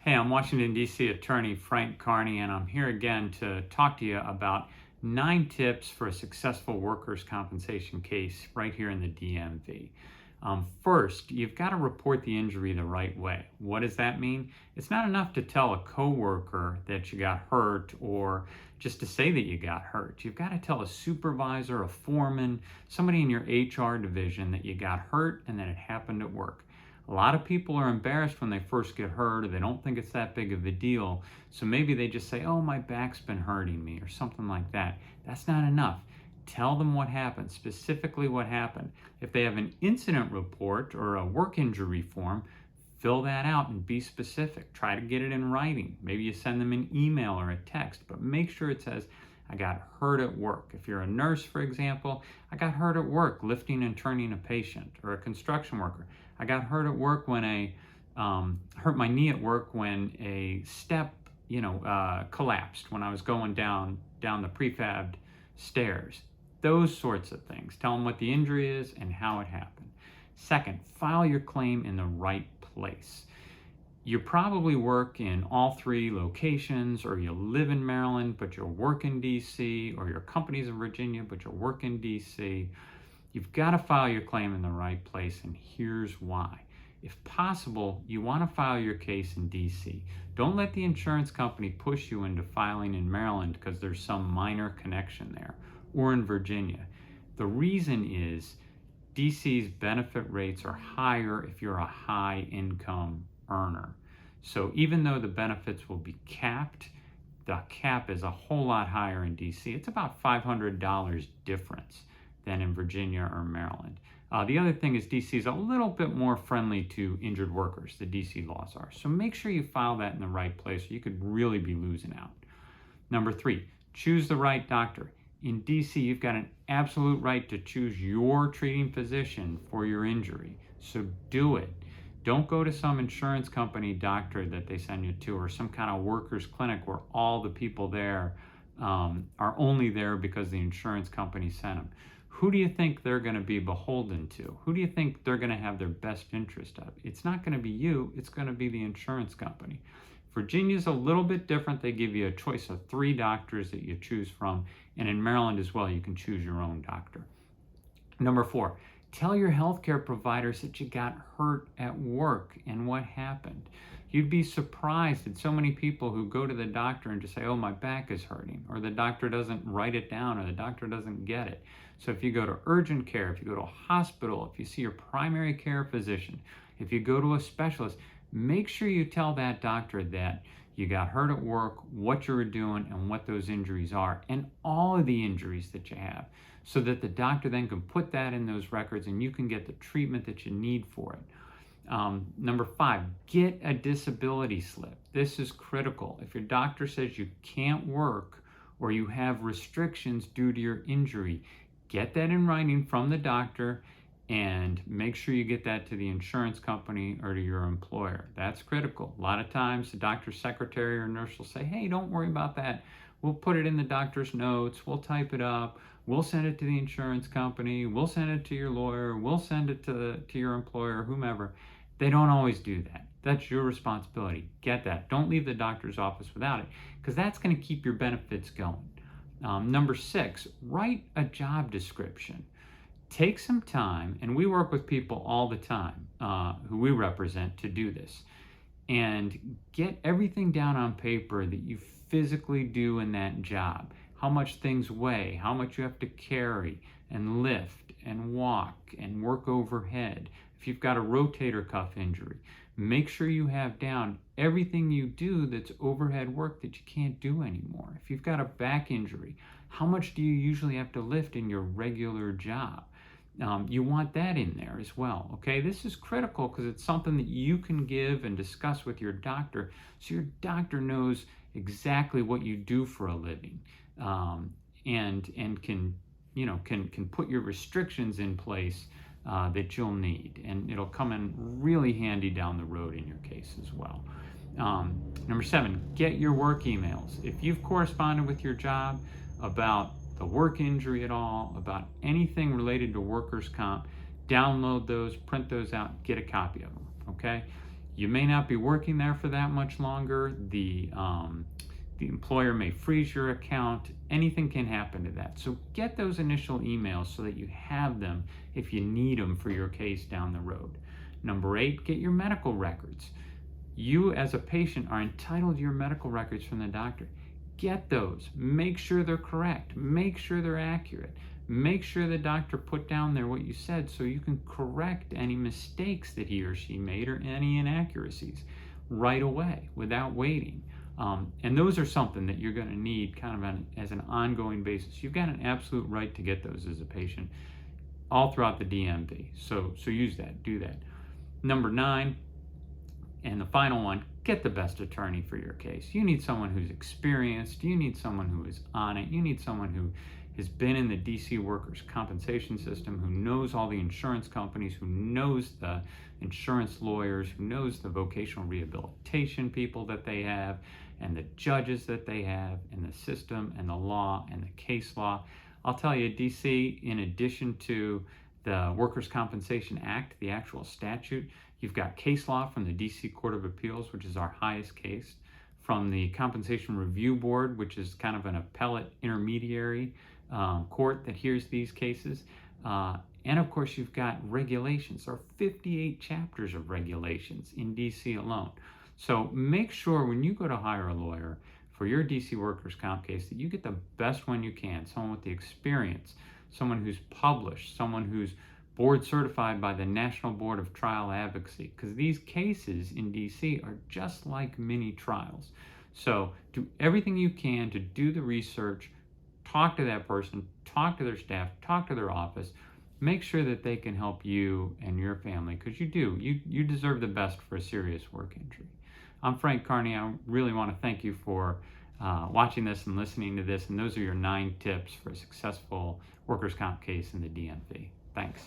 Hey, I'm Washington, D.C. attorney Frank Kearney, and I'm here again to talk to you about 9 tips for a successful workers' compensation case right here in the DMV. First, you've got to report the injury the right way. What does that mean? It's not enough to tell a coworker that you got hurt or just to say that you got hurt. You've got to tell a supervisor, a foreman, somebody in your HR division that you got hurt and that it happened at work. A lot of people are embarrassed when they first get hurt, or they don't think it's that big of a deal. So maybe they just say, oh, my back's been hurting me, or something like that. That's not enough. Tell them what happened, specifically what happened. If they have an incident report or a work injury form, fill that out and be specific. Try to get it in writing. Maybe you send them an email or a text, but make sure it says, I got hurt at work. If you're a nurse, for example, I got hurt at work lifting and turning a patient, or a construction worker. I got hurt at work when hurt my knee at work when a step, collapsed when I was going down the prefabbed stairs. Those sorts of things. Tell them what the injury is and how it happened. Second, file your claim in the right place. You probably work in all 3 locations, or you live in Maryland, but you work in DC, or your company's in Virginia, but you work in DC. You've got to file your claim in the right place, and here's why. If possible, you want to file your case in DC. Don't let the insurance company push you into filing in Maryland because there's some minor connection there, or in Virginia. The reason is DC's benefit rates are higher if you're a high income earner. So even though the benefits will be capped, the cap is a whole lot higher in DC. It's about $500 difference than in Virginia or Maryland. The other thing is DC is a little bit more friendly to injured workers, the DC laws are. So make sure you file that in the right place, or you could really be losing out. Number 3, choose the right doctor. In DC, you've got an absolute right to choose your treating physician for your injury. So do it. Don't go to some insurance company doctor that they send you to, or some kind of workers clinic where all the people there are only there because the insurance company sent them. Who do you think they're going to be beholden to? Who do you think they're going to have their best interest of? It's not going to be you, it's going to be the insurance company. Virginia's a little bit different. They give you a choice of 3 doctors that you choose from, and in Maryland as well, you can choose your own doctor. Number 4, tell your healthcare providers that you got hurt at work and what happened. You'd be surprised at so many people who go to the doctor and just say, oh, my back is hurting, or the doctor doesn't write it down, or the doctor doesn't get it. So if you go to urgent care, if you go to a hospital, if you see your primary care physician, if you go to a specialist, make sure you tell that doctor that you got hurt at work, what you were doing, and what those injuries are, and all of the injuries that you have, so that the doctor then can put that in those records and you can get the treatment that you need for it. Number 5, get a disability slip. This is critical. If your doctor says you can't work or you have restrictions due to your injury, get that in writing from the doctor and make sure you get that to the insurance company or to your employer. That's critical. A lot of times the doctor's secretary or nurse will say, hey, don't worry about that. We'll put it in the doctor's notes. We'll type it up. We'll send it to the insurance company. We'll send it to your lawyer. We'll send it to your employer, whomever. They don't always do that. That's your responsibility. Get that. Don't leave the doctor's office without it, because that's going to keep your benefits going. Number 6, write a job description. Take some time, and we work with people all the time who we represent to do this, and get everything down on paper that you physically do in that job. How much things weigh, how much you have to carry and lift and walk and work overhead. If you've got a rotator cuff injury, make sure you have down everything you do that's overhead work that you can't do anymore. If you've got a back injury, how much do you usually have to lift in your regular job? You want that in there as well, okay? This is critical because it's something that you can give and discuss with your doctor, so your doctor knows exactly what you do for a living, and can put your restrictions in place that you'll need, and it'll come in really handy down the road in your case as well. Number 7, get your work emails. If you've corresponded with your job about the work injury at all, about anything related to workers' comp, download those, print those out, get a copy of them, okay? You may not be working there for that much longer. The employer may freeze your account. Anything can happen to that. So get those initial emails so that you have them if you need them for your case down the road. Number 8, get your medical records. You as a patient are entitled to your medical records from the doctor. Get those. Make sure they're correct. Make sure they're accurate. Make sure the doctor put down there what you said so you can correct any mistakes that he or she made or any inaccuracies right away without waiting. And those are something that you're going to need kind of as an ongoing basis. You've got an absolute right to get those as a patient all throughout the DMV. So use that. Do that. Number 9, and the final one, get the best attorney for your case. You need someone who's experienced. You need someone who is on it. You need someone who has been in the DC workers' compensation system, who knows all the insurance companies, who knows the insurance lawyers, who knows the vocational rehabilitation people that they have, and the judges that they have, and the system, and the law, and the case law. I'll tell you, DC, in addition to the Workers' Compensation Act, the actual statute, you've got case law from the DC Court of Appeals, which is our highest case, from the Compensation Review Board, which is kind of an appellate intermediary court that hears these cases. And of course, you've got regulations. There are 58 chapters of regulations in DC alone. So make sure when you go to hire a lawyer for your DC workers' comp case that you get the best one you can, someone with the experience, someone who's published, someone who's board certified by the National Board of Trial Advocacy, because these cases in DC are just like mini trials. So do everything you can to do the research, talk to that person, talk to their staff, talk to their office, make sure that they can help you and your family, because you deserve the best for a serious work injury. I'm Frank Kearney. I really want to thank you for watching this and listening to this, and those are your 9 tips for a successful workers' comp case in the DMV. Thanks.